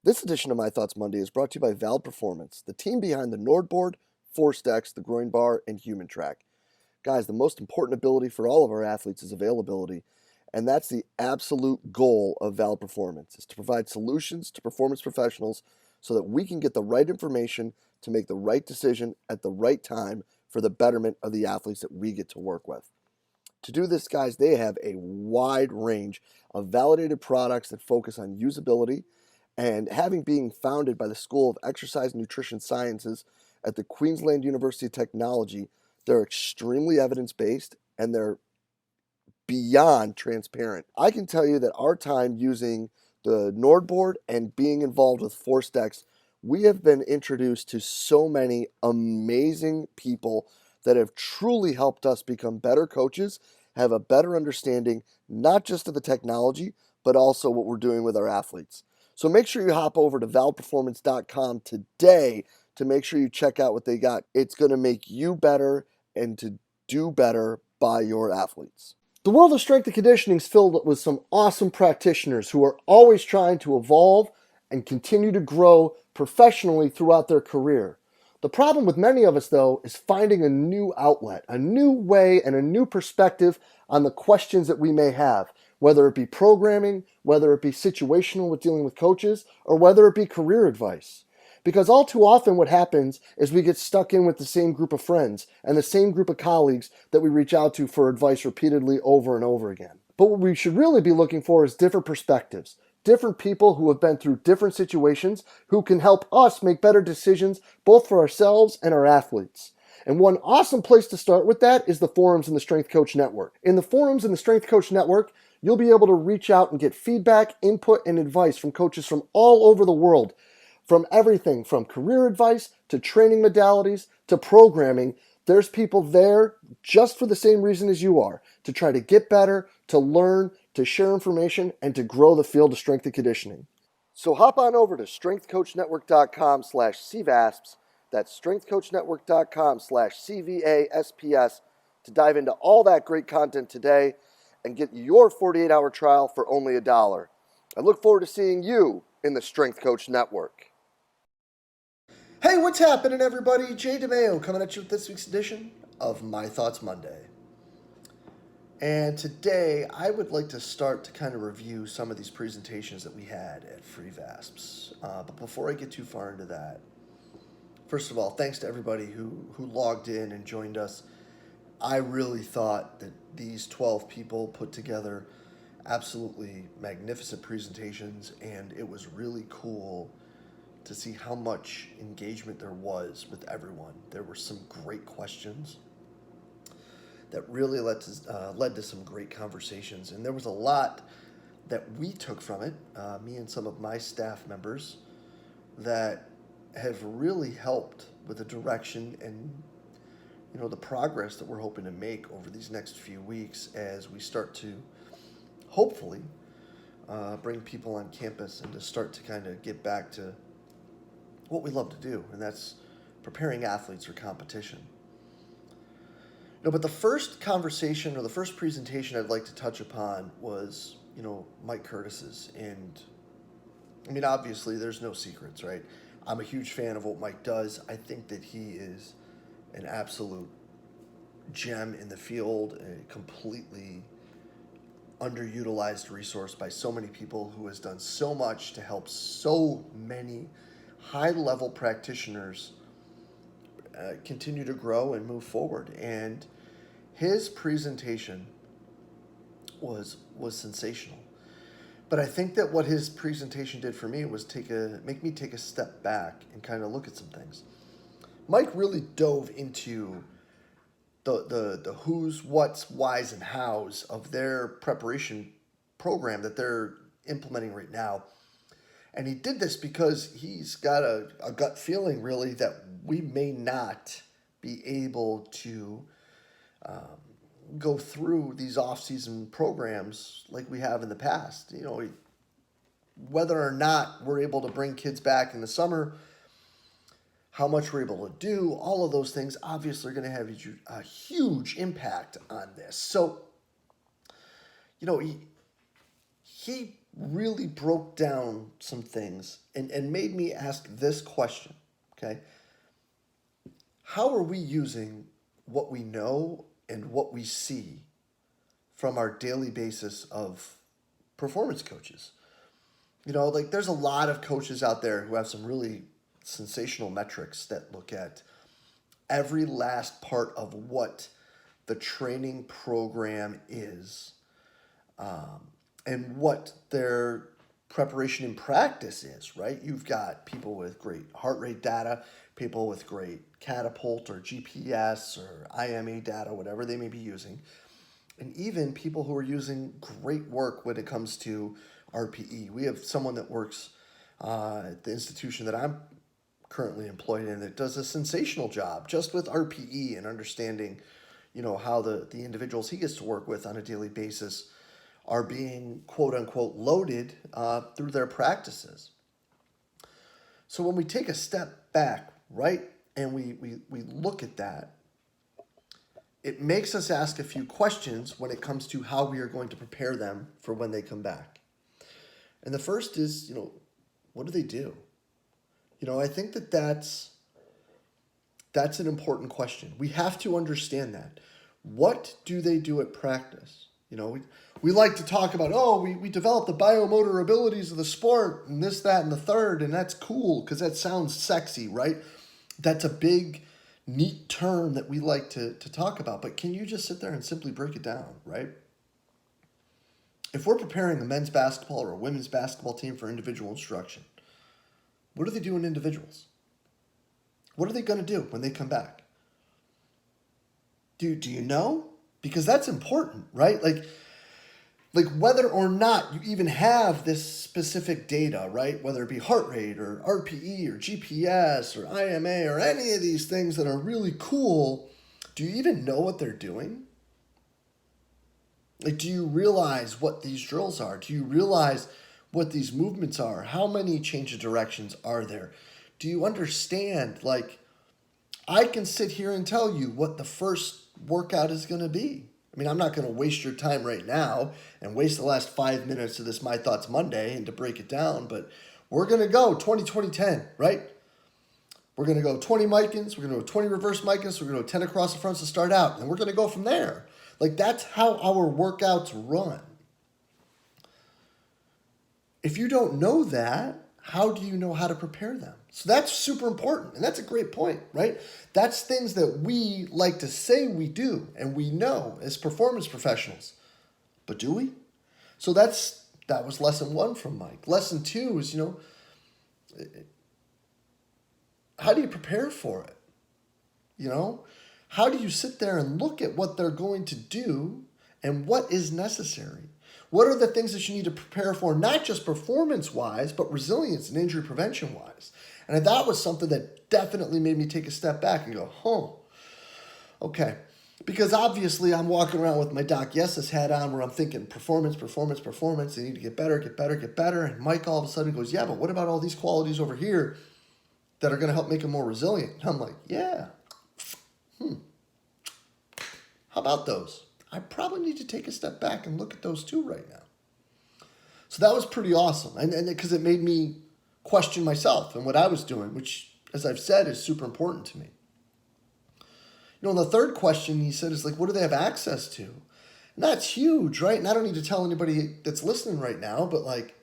This edition of My Thoughts Monday is brought to you by Valve Performance, the team behind the Nordboard, Force Decks, the Groin Bar, and Human Track. Guys, the most important ability for all of our athletes is availability, and that's the absolute goal of Valve Performance, is to provide solutions to performance professionals so that we can get the right information to make the right decision at the right time for the betterment of the athletes that we get to work with. To do this, guys, they have a wide range of validated products that focus on usability, and having being founded by the School of Exercise and Nutrition Sciences at the Queensland University of Technology, they're extremely evidence-based and they're beyond transparent. I can tell you that our time using the Nordboard and being involved with Force Decks, we have been introduced to so many amazing people that have truly helped us become better coaches, have a better understanding, not just of the technology, but also what we're doing with our athletes. So make sure you hop over to valveperformance.com today to make sure you check out what they got. It's going to make you better and to do better by your athletes. The world of strength and conditioning is filled with some awesome practitioners who are always trying to evolve and continue to grow professionally throughout their career. The problem with many of us, though, is finding a new outlet, a new way, and a new perspective on the questions that we may have, whether it be programming, whether it be situational with dealing with coaches, or whether it be career advice. Because all too often what happens is we get stuck in with the same group of friends and the same group of colleagues that we reach out to for advice repeatedly over and over again. But what we should really be looking for is different perspectives, different people who have been through different situations who can help us make better decisions both for ourselves and our athletes. And one awesome place to start with that is the forums in the Strength Coach Network. In the forums in the Strength Coach Network, you'll be able to reach out and get feedback, input, and advice from coaches from all over the world, from everything from career advice to training modalities to programming. There's people there just for the same reason as you are, to try to get better, to learn, to share information, and to grow the field of strength and conditioning. So hop on over to strengthcoachnetwork.com/CVASPS. That's strengthcoachnetwork.com/CVASPS to dive into all that great content today and get your 48-hour trial for only $1. I look forward to seeing you in the Strength Coach Network. Hey, what's happening, everybody? Jay DeMeo coming at you with this week's edition of My Thoughts Monday. And today, I would like to start to kind of review some of these presentations that we had at FREE-VASPS. But before I get too far into that, first of all, thanks to everybody who logged in and joined us. I really thought that these 12 people put together absolutely magnificent presentations, and it was really cool to see how much engagement there was with everyone. There were some great questions that really led to some great conversations, and there was a lot that we took from it, me and some of my staff members, that have really helped with the direction and the progress that we're hoping to make over these next few weeks as we start to hopefully bring people on campus and to start to kind of get back to what we love to do, and that's preparing athletes for competition. But the first conversation or the first presentation I'd like to touch upon was, Mike Curtis's. And I mean, obviously there's no secrets, right? I'm a huge fan of what Mike does. I think that he is an absolute gem in the field, a completely underutilized resource by so many people, who has done so much to help so many high-level practitioners continue to grow and move forward. And his presentation was sensational. But I think that what his presentation did for me was make me take a step back and kind of look at some things. Mike really dove into the who's, what's, whys, and hows of their preparation program that they're implementing right now. And he did this because he's got a gut feeling, really, that we may not be able to go through these off-season programs like we have in the past. Whether or not we're able to bring kids back in the summer, how much we're able to do, all of those things obviously are going to have a huge impact on this. So, he really broke down some things and made me ask this question, okay? How are we using what we know and what we see from our daily basis of performance coaches? You know, like there's a lot of coaches out there who have some really sensational metrics that look at every last part of what the training program is, and what their preparation in practice is, right? You've got people with great heart rate data, people with great catapult or GPS or IMA data, whatever they may be using, and even people who are using great work when it comes to RPE. We have someone that works at the institution that I'm currently employed in that does a sensational job just with RPE and understanding, you know, how the individuals he gets to work with on a daily basis are being quote unquote loaded through their practices. So when we take a step back, right, and we look at that, it makes us ask a few questions when it comes to how we are going to prepare them for when they come back. And the first is, you know, what do they do? You know, I think that's an important question. We have to understand that. What do they do at practice? You know, we like to talk about, oh, we develop the biomotor abilities of the sport and this, that, and the third, and that's cool because that sounds sexy, right? That's a big, neat term that we like to talk about. But can you just sit there and simply break it down, right? If we're preparing a men's basketball or a women's basketball team for individual instruction, what do they do in individuals? What are they going to do when they come back? Do you know? Because that's important, right? Like whether or not you even have this specific data, right? Whether it be heart rate or RPE or GPS or IMA or any of these things that are really cool, do you even know what they're doing? Like, do you realize what these drills are? Do you realize what these movements are? How many change of directions are there? Do you understand, like, I can sit here and tell you what the first workout is going to be. I mean, I'm not going to waste your time right now and waste the last 5 minutes of this My Thoughts Monday and to break it down, but we're going to go 20-20-10, right? We're going to go 20 Micans, we're going to go 20 reverse Micans, we're going to go 10 across the fronts to start out, and we're going to go from there. Like, that's how our workouts run. If you don't know that, how do you know how to prepare them? So that's super important, and that's a great point, right? That's things that we like to say we do, and we know as performance professionals. But do we? So that was lesson 1 from Mike. Lesson 2 is, you know, how do you prepare for it? You know, how do you sit there and look at what they're going to do and what is necessary? What are the things that you need to prepare for, not just performance-wise, but resilience and injury prevention-wise? And that was something that definitely made me take a step back and go, okay. Because obviously I'm walking around with my Doc Yes's hat on where I'm thinking performance. They need to get better. And Mike all of a sudden goes, yeah, but what about all these qualities over here that are going to help make them more resilient? And I'm like, yeah. How about those? I probably need to take a step back and look at those too right now. So that was pretty awesome. And because it made me question myself and what I was doing, which, as I've said, is super important to me. You know, and the third question he said is like, what do they have access to? And that's huge, right? And I don't need to tell anybody that's listening right now, but like,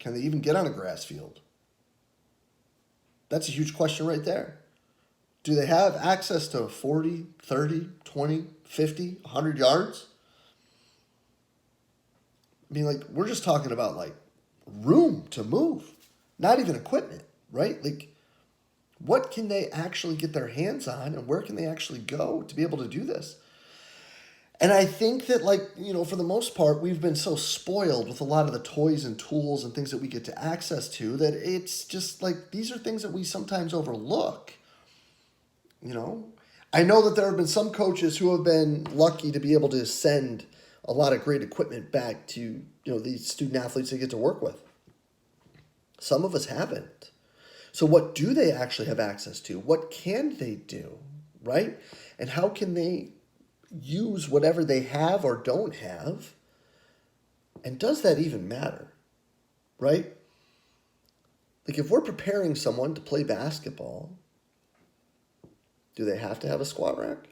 can they even get on a grass field? That's a huge question right there. Do they have access to 40, 30, 20, 50, 100 yards? I mean, like, we're just talking about, like, room to move, not even equipment, right? Like, what can they actually get their hands on and where can they actually go to be able to do this? And I think that, like, you know, for the most part, we've been so spoiled with a lot of the toys and tools and things that we get to access to that it's just, like, these are things that we sometimes overlook. You know, I know that there have been some coaches who have been lucky to be able to send a lot of great equipment back to, you know, these student athletes they get to work with. Some of us haven't. So what do they actually have access to? What can they do, right? And how can they use whatever they have or don't have And does that even matter, right? Like if we're preparing someone to play basketball, do they have to have a squat rack?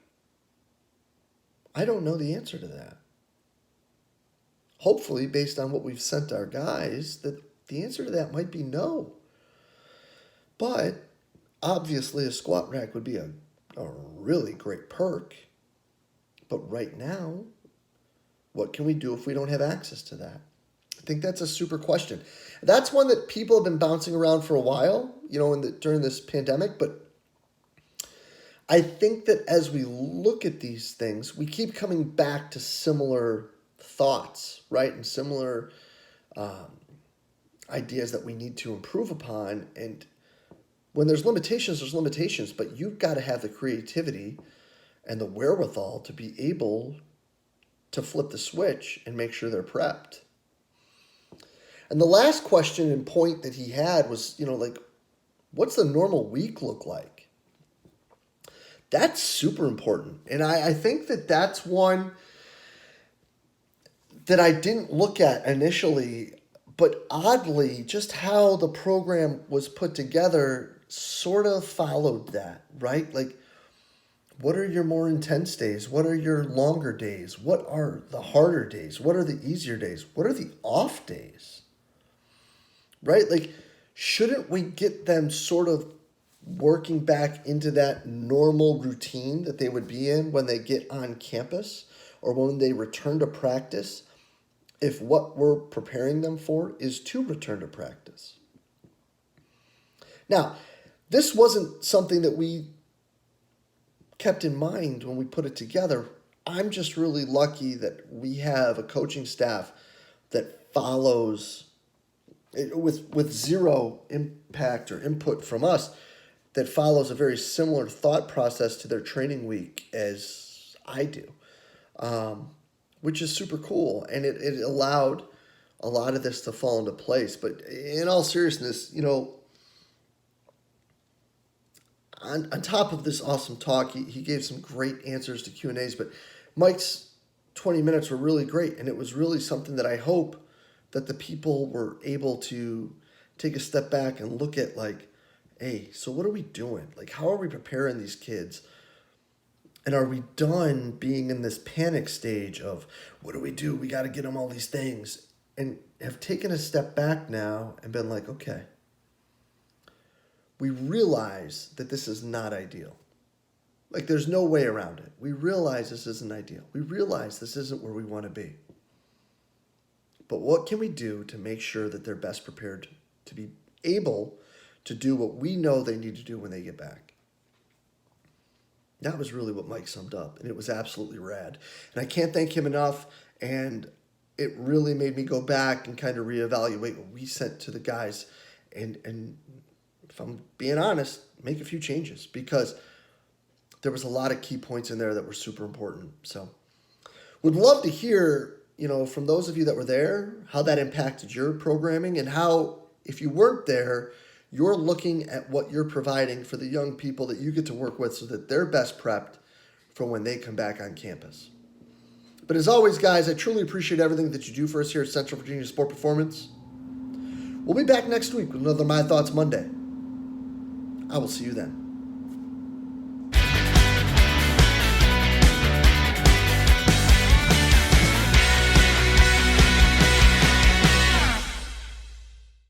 I don't know the answer to that. Hopefully, based on what we've sent our guys, that the answer to that might be no. But obviously, a squat rack would be a really great perk. But right now, what can we do if we don't have access to that? I think that's a super question. That's one that people have been bouncing around for a while, during this pandemic. But I think that as we look at these things, we keep coming back to similar thoughts, right? And similar ideas that we need to improve upon. And when there's limitations, but you've got to have the creativity and the wherewithal to be able to flip the switch and make sure they're prepped. And the last question and point that he had was, what's the normal week look like? That's super important. And I think that that's one that I didn't look at initially, but oddly, just how the program was put together sort of followed that, right? Like, what are your more intense days? What are your longer days? What are the harder days? What are the easier days? What are the off days? Right? Like, shouldn't we get them sort of working back into that normal routine that they would be in when they get on campus or when they return to practice, if what we're preparing them for is to return to practice? Now, this wasn't something that we kept in mind when we put it together. I'm just really lucky that we have a coaching staff that follows with zero impact or input from us, that follows a very similar thought process to their training week as I do, which is super cool. And it allowed a lot of this to fall into place. But in all seriousness, on top of this awesome talk, he gave some great answers to Q&As, but Mike's 20 minutes were really great. And it was really something that I hope that the people were able to take a step back and look at, like, hey, so what are we doing? Like, how are we preparing these kids? And are we done being in this panic stage of, what do? We got to get them all these things. And have taken a step back now and been like, okay, we realize that this is not ideal. Like, there's no way around it. We realize this isn't ideal. We realize this isn't where we want to be. But what can we do to make sure that they're best prepared to be able to do what we know they need to do when they get back? That was really what Mike summed up, and it was absolutely rad. And I can't thank him enough, and it really made me go back and kind of reevaluate what we sent to the guys, and if I'm being honest, make a few changes, because there was a lot of key points in there that were super important. So would love to hear, from those of you that were there, how that impacted your programming, and how, if you weren't there, you're looking at what you're providing for the young people that you get to work with so that they're best prepped for when they come back on campus. But as always, guys, I truly appreciate everything that you do for us here at Central Virginia Sport Performance. We'll be back next week with another My Thoughts Monday. I will see you then.